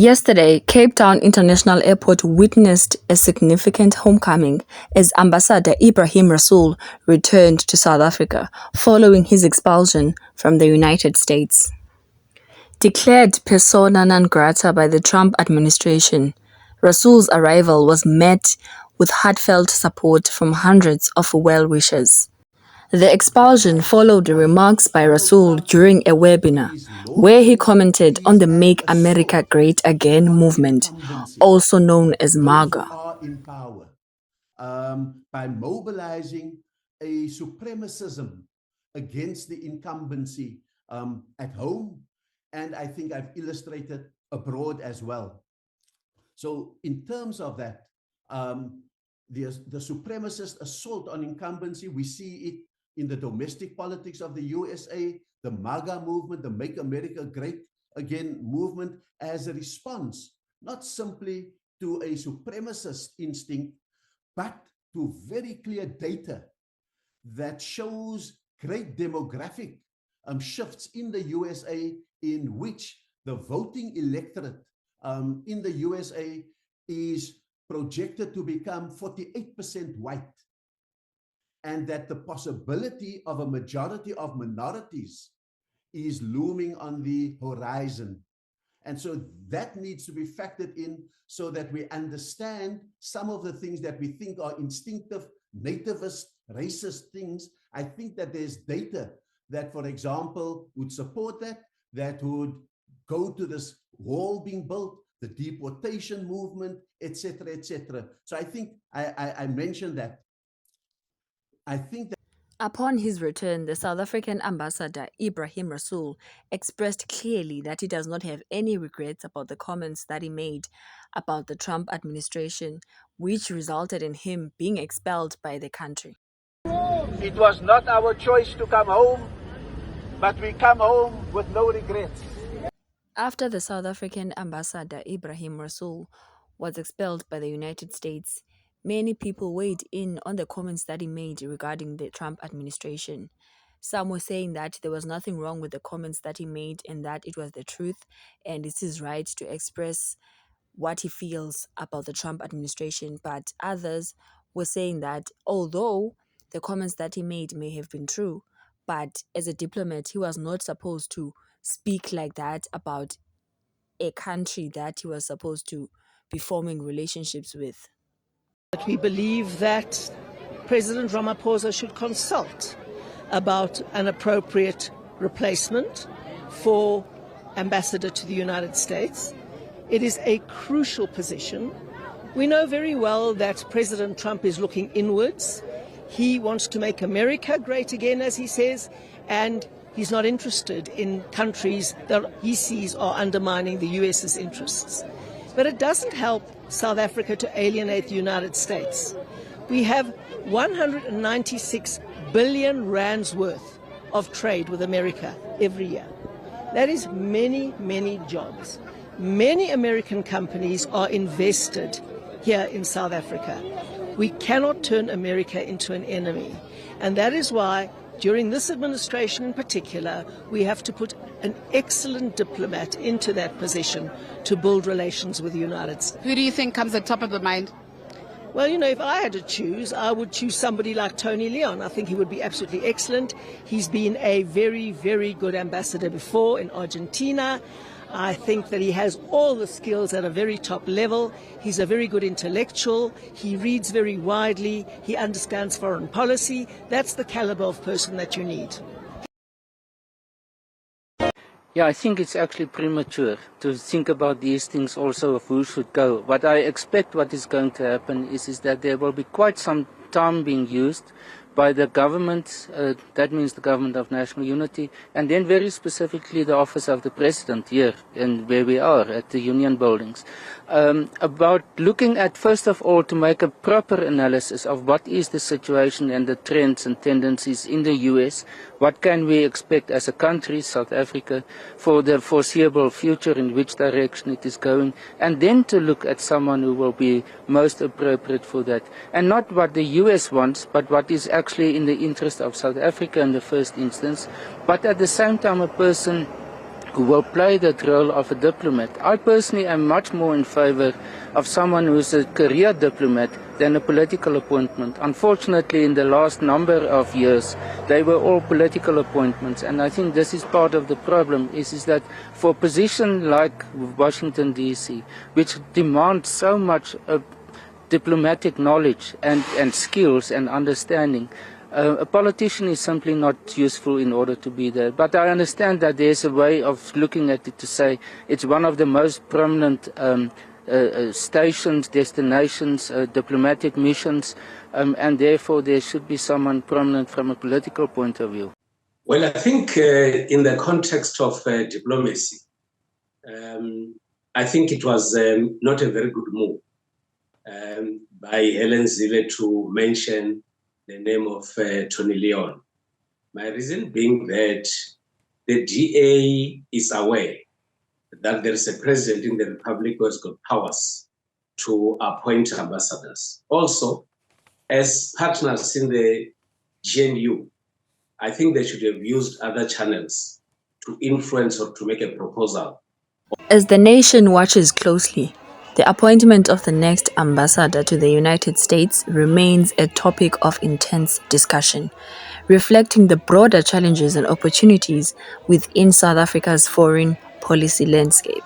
Yesterday, Cape Town International Airport witnessed a significant homecoming as Ambassador Ebrahim Rasool returned to South Africa following his expulsion from the United States. Declared persona non grata by the Trump administration, Rasool's arrival was met with heartfelt support from hundreds of well-wishers. The expulsion followed remarks by Rasool during a webinar, where he commented on the Make America Great Again movement, also known as MAGA. Are in power by mobilizing a supremacism against the incumbency at home, and I think I've illustrated abroad as well. So in terms of that, the supremacist assault on incumbency, we see it in the domestic politics of the USA, the MAGA movement, the Make America Great Again movement, as a response, not simply to a supremacist instinct, but to very clear data that shows great demographic shifts in the USA, in which the voting electorate in the USA is projected to become 48% white, and that the possibility of a majority of minorities is looming on the horizon. And so that needs to be factored in so that we understand some of the things that we think are instinctive, nativist, racist things. I think that there's data that, for example, would support that would go to this wall being built, the deportation movement, etc., etc. So I think I mentioned that. I think that upon his return, the South African ambassador, Ebrahim Rasool, expressed clearly that he does not have any regrets about the comments that he made about the Trump administration, which resulted in him being expelled by the country. It was not our choice to come home, but we come home with no regrets. After the South African ambassador, Ebrahim Rasool, was expelled by the United States, many people weighed in on the comments that he made regarding the Trump administration. Some were saying that there was nothing wrong with the comments that he made and that it was the truth and it's his right to express what he feels about the Trump administration. But others were saying that although the comments that he made may have been true, but as a diplomat, he was not supposed to speak like that about a country that he was supposed to be forming relationships with. We believe that President Ramaphosa should consult about an appropriate replacement for ambassador to the United States. It is a crucial position. We know very well that President Trump is looking inwards. He wants to make America great again, as he says, and he's not interested in countries that he sees are undermining the US's interests. But it doesn't help South Africa to alienate the United States. We have 196 billion rands worth of trade with America every year. That is many, many jobs. Many American companies are invested here in South Africa. We cannot turn America into an enemy. And that is why, during this administration in particular, we have to put an excellent diplomat into that position to build relations with the United States. Who do you think comes at top of the mind? Well, you know, if I had to choose, I would choose somebody like Tony Leon. I think he would be absolutely excellent. He's been a very, very good ambassador before in Argentina. I think that he has all the skills at a very top level. He's a very good intellectual. He reads very widely. He understands foreign policy. That's the caliber of person that you need. Yeah, I think it's actually premature to think about these things also of who should go. What I expect what is going to happen is that there will be quite some time being used by the government, that means the Government of National Unity, and then very specifically the Office of the President here, and where we are at the Union Buildings, about looking at, first of all, to make a proper analysis of what is the situation and the trends and tendencies in the US, what can we expect as a country, South Africa, for the foreseeable future, in which direction it is going, and then to look at someone who will be most appropriate for that, and not what the US wants, but what is actually in the interest of South Africa in the first instance, but at the same time a person who will play that role of a diplomat. I personally am much more in favor of someone who's a career diplomat than a political appointment. Unfortunately, in the last number of years, they were all political appointments, and I think this is part of the problem, is that for a position like Washington, D.C., which demands so much diplomatic knowledge and skills and understanding, a politician is simply not useful in order to be there. But I understand that there's a way of looking at it to say it's one of the most prominent stations, destinations, diplomatic missions, and therefore there should be someone prominent from a political point of view. Well, I think in the context of diplomacy, I think it was not a very good move by Helen Zille to mention the name of Tony Leon. My reason being that the DA is aware that there is a president in the Republic who has got powers to appoint ambassadors. Also, as partners in the GNU, I think they should have used other channels to influence or to make a proposal. As the nation watches closely, the appointment of the next ambassador to the United States remains a topic of intense discussion, reflecting the broader challenges and opportunities within South Africa's foreign policy landscape.